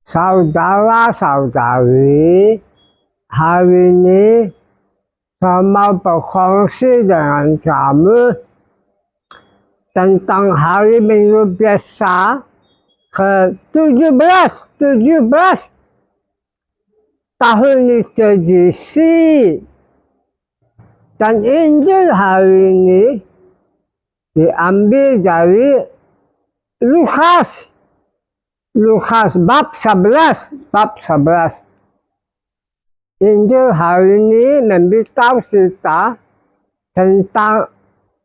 saudara-saudari, hari ini saya mau berkongsi dengan kamu tentang hari Minggu biasa ke-17 tahun liturgi. Dan Injil hari ini diambil dari Lukas bab 11. Injil hari ini memberitahu kita tentang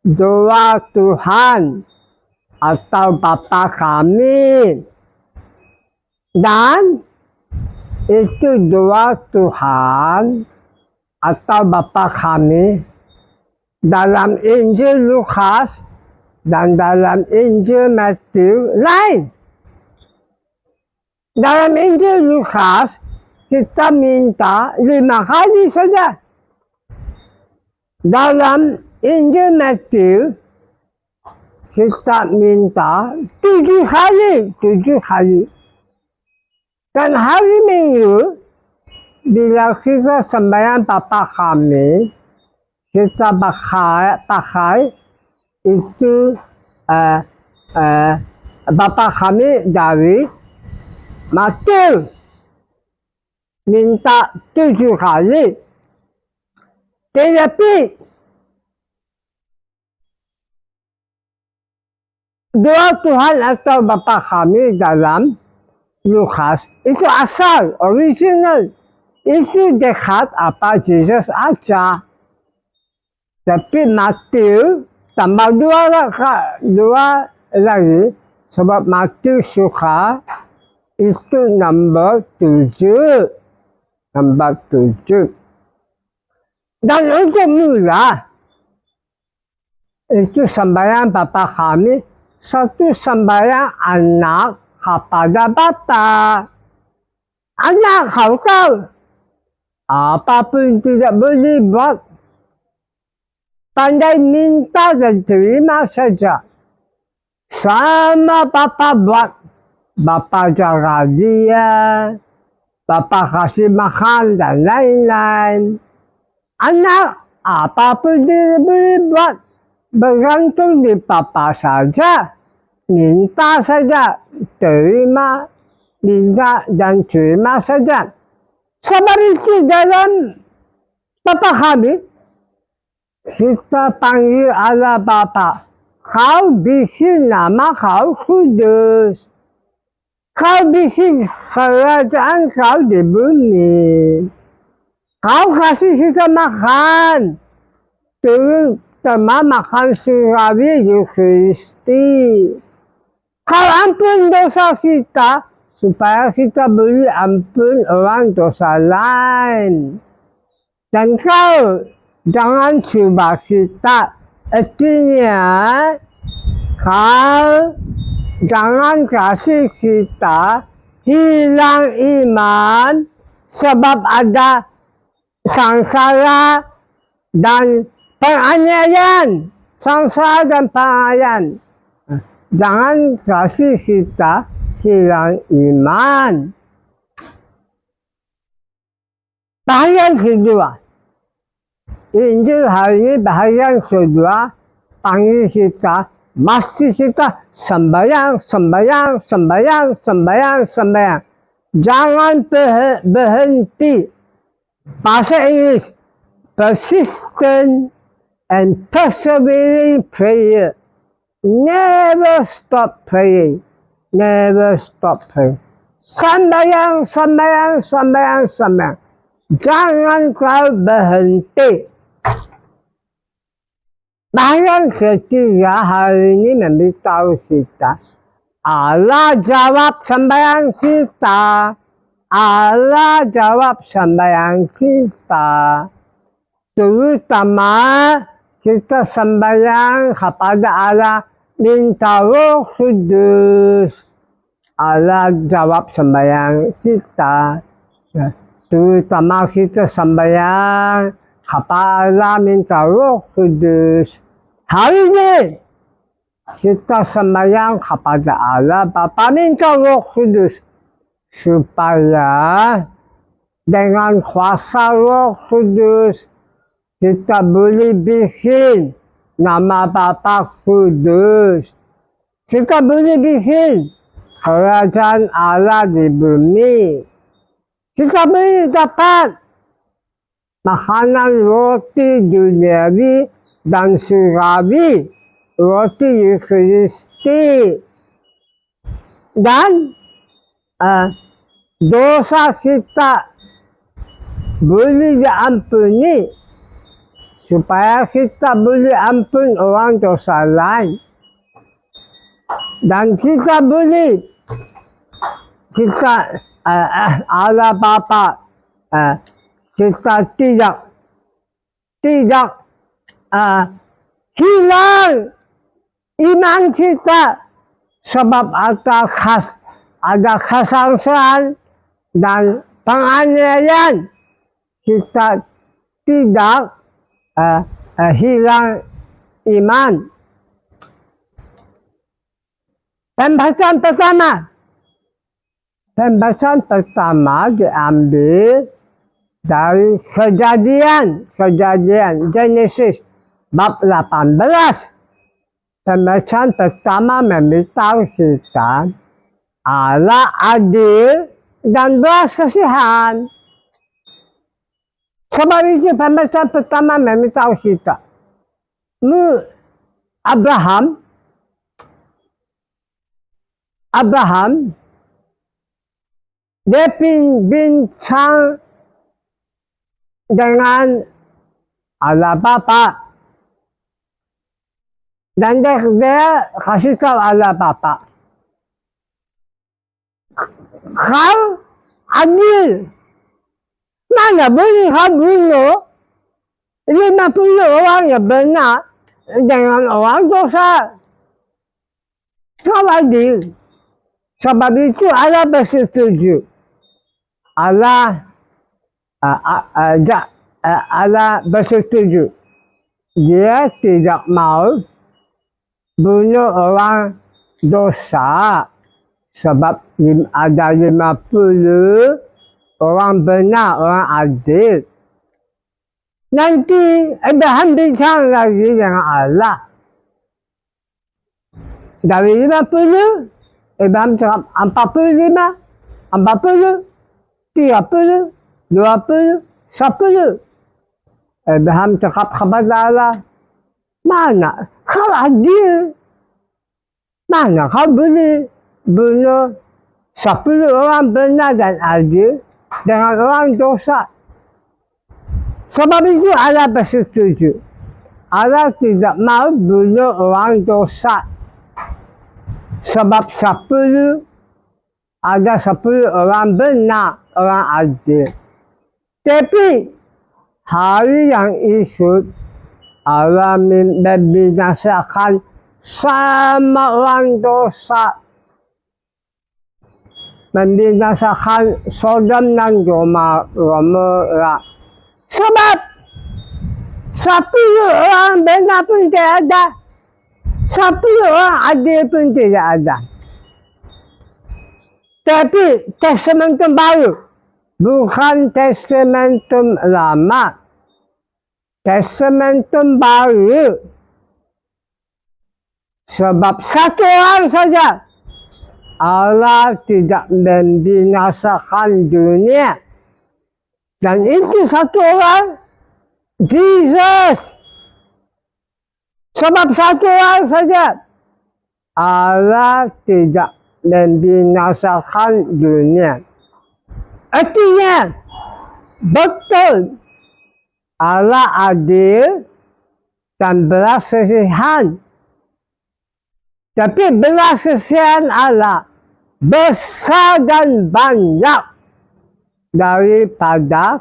doa Tuhan atau Bapa kami. Dan itu doa Tuhan atau Bapa kami dalam Injil Lukas dan dalam Injil Matius lain. Dalam Injil Lukas kita minta 5 kali saja. Dalam Injil Matius kita minta 7 kali. Dan hari Minggu bila kita sembahyang Bapa kami, kita pakai itu Bapa kami dari Matius, minta 7 kali. Tetapi doa Tuhan atau Bapa kami dalam Lukas itu asal, original. Itu dekat apa Yesus aja. Tapi Matius tambah 2 lagi. Sebab Matius suka itu nombor 7. Dan untuk mula itu sembahyang Bapa kami, satu sembahyang anak kepada Bapa. Anak kau tahu, apapun tidak boleh buat. Pandai minta dan terima saja. Sama Bapa buat. Bapa jaga dia, Bapa kasih makan dan lain-lain. Anak apapun tidak boleh buat. Bergantung di Bapa saja. Minta saja, terima, minta dan terima saja. Sebab itu dalam Bapa kami, kita panggil Allah Bapa. Kau bisi nama kau kudus. Kau bisi kerajaan kau di bumi. Kau kasih kita makan. Terutama makan surgawi di Kristi. Kau ampun dosa kita, supaya kita boleh ampun orang dosa lain. Dan kau jangan coba kita, artinya kau jangan kasih kita hilang iman, sebab ada sengsara dan penganiayaan. Sengsara dan penganiayaan. Jangan kasih kita hilang iman. Bahagian kedua, Injil hari ini bahagian kedua, panggil kita, mesti kita sembahyang. Jangan berhenti. Bahasa Inggris, persistent and persevering prayer. Never stop praying. Sembahyang. Jangan kau berhenti. Bahagian ketiga hari ini memberitahu kita, Allah jawab sembahyang kita. Terutama kita sembahyang kepada Allah, minta Roh Kudus. Allah jawab sembahyang kita. Terutama kita sembahyang kepada Allah, minta Roh Kudus. Hari ini kita sembahyang kepada Allah Bapa, minta Roh Kudus. supaya dengan kuasa Roh Kudus kita boleh bikin nama Bapa Kudus. Kita boleh bikin kerajaan Allah di bumi. Kita boleh dapat makanan roti duniawi dan surgawi, roti Kristi. Dan dosa kita boleh diampuni supaya kita boleh ampun orang dosa lain. Dan kita boleh Allah Bapa kita tidak hilang iman kita sebab ada kesalahan dan penganiayaan. Kita tidak hilang iman. Pembacaan pertama diambil dari kejadian Genesis bab 18. Pembacaan pertama memberitahu kita Allah adil dan belas kasihan. Sebab itu pembacaan pertama memberitahu kita Abraham dia bincang dengan Allah Bapa dan dia kasih tahu Allah Bapa, kau adil, mana boleh kau bunuh 50 orang yang benar dengan orang dosa. Kau adil. Sebab itu Allah bersetuju. Allah bersetuju. Dia tidak mau bunuh orang dosa. Sebab ada 50 orang benar, orang adil. Nanti Abraham bincang lagi dengan Allah. Dari 50, Abraham cakap 45, 40, 30, 20, 10. Abraham cakap kepada Allah, mana kau adil? Mana kau boleh bunuh 10 orang benar dan adil dengan orang dosa? Sebab itu Allah bersetuju. Allah tidak mau bunuh orang dosa. Sebab 10 orang benar, orang adil. Tapi hari yang esok Allah membinasakan sama orang dosa. Membinasakan Sodom dan Gomora. Sebab 10 orang benar pun tidak ada. 10 orang adil pun tidak ada. Tapi testamentum baru, bukan testamentum lama. Testamentum baru. Sebab 1 orang saja Allah tidak membinasakan dunia. Dan itu 1 orang, Jesus. Sebab 1 orang saja Allah tidak membinasakan dunia. Artinya betul Allah adil dan belas kasihan. Tapi belas kasihan Allah besar dan banyak daripada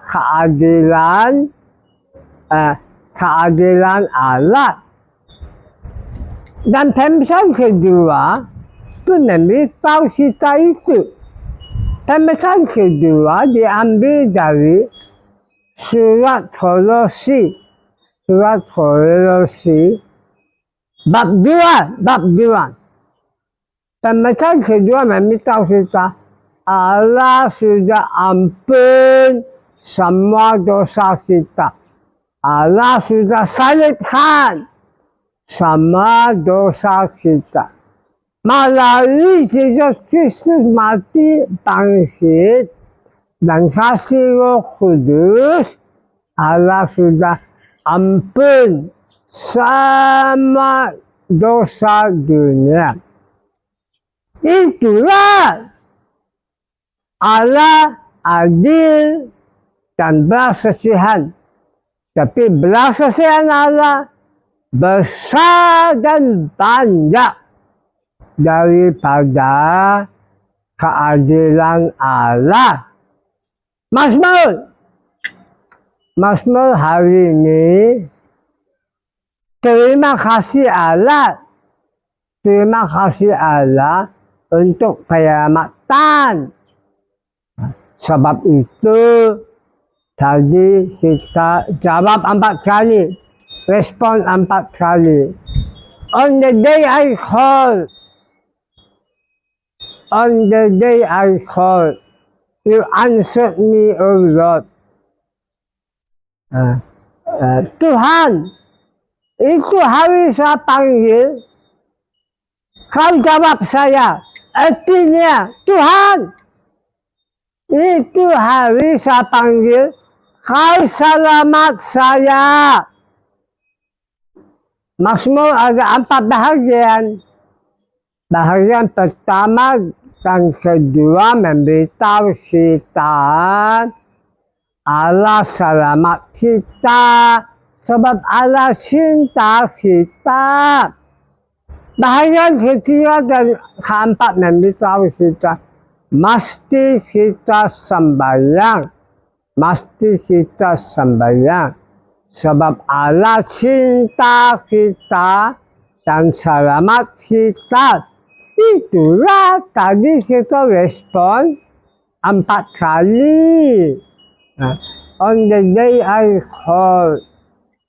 keadilan Allah. Dan pembacaan kedua itu memberitahu kita itu. Pembacaan kedua diambil dari surat Kolose. Surat Kolose bab 2. Pembacaan kedua memberitahu kita Allah sudah ampun semua dosa kita. Allah sudah salibkan sama dosa kita. Melalui Yesus Kristus mati, bangkit, dan kasih Roh Kudus, Allah sudah ampun sama dosa dunia. Itulah Allah adil dan belas kasihan. Tapi belas kasihan Allah besar dan banyak daripada keadilan Allah. Mazmur hari ini, terima kasih Allah untuk keselamatan. Sebab itu tadi kita jawab 4 kali, respon 4 kali. On the day I called, you answered me, O Lord. Tuhan, itu hari saya panggil, kau jawab saya. Artinya, Tuhan, itu hari saya panggil, kau selamat saya. Mazmur ada 4 bahagian. Bahagian pertama dan kedua memberitahu kita Allah selamat kita sebab Allah cinta kita. Bahagian ketiga dan keempat memberitahu kita mesti kita sembahyang. Sebab Allah cinta kita dan selamat kita. Itulah tadi kita respon 4 kali. On the day I called,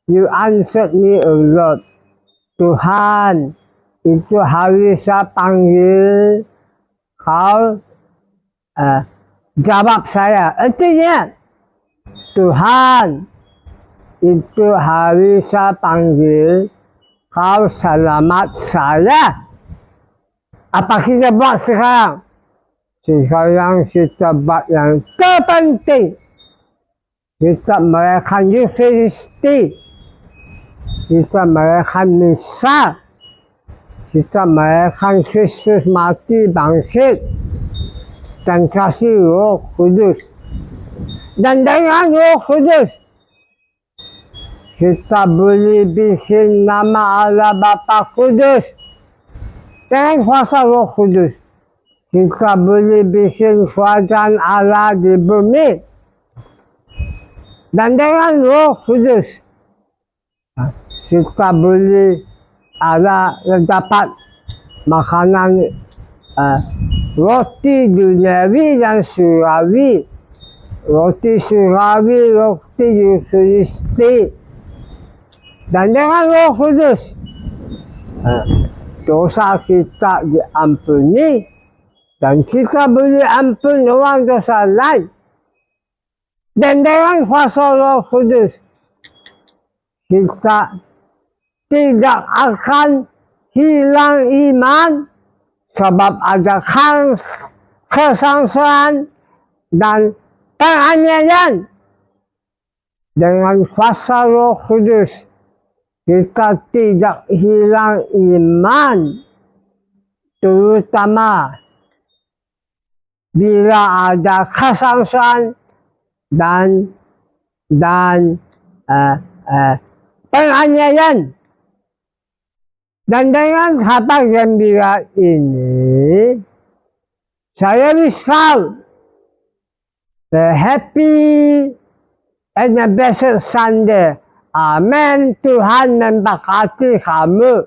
you answered me, O Lord. Tuhan, itu hari saya panggil, kau jawab saya. Artinya, Tuhan, itu hari saya panggil, kau selamat saya. Apa kita buat sekarang? Sekarang kita buat yang terpenting. Kita merayakan Eucharistia. Kita merayakan misa. Kita merayakan Kristus mati, bangkit, dan kasih Roh Kudus. Dan dengan Roh Kudus, kita boleh bikin nama Allah Bapa Kudus. Dengan kuasa Roh Kudus, kita boleh bikin kerajaan Allah di bumi. Dan dengan Roh Kudus, kita boleh dapat makanan roti duniawi dan surawi. Roti surawi, roti Eucharistia. Dan dengan Roh Kudus, dosa kita diampuni dan kita boleh ampun orang dosa lain. Dan dengan kuasa Roh Kudus, kita tidak akan hilang iman sebab ada kesangsaran dan penganiayaan. Dengan kuasa Roh Kudus, kita tidak hilang iman, terutama bila ada kesangsaran dan penganiayaan. Dan dengan kabar gembira ini, saya risau the happy and the blessed Sunday. Amin. Tuhan memberkati kamu.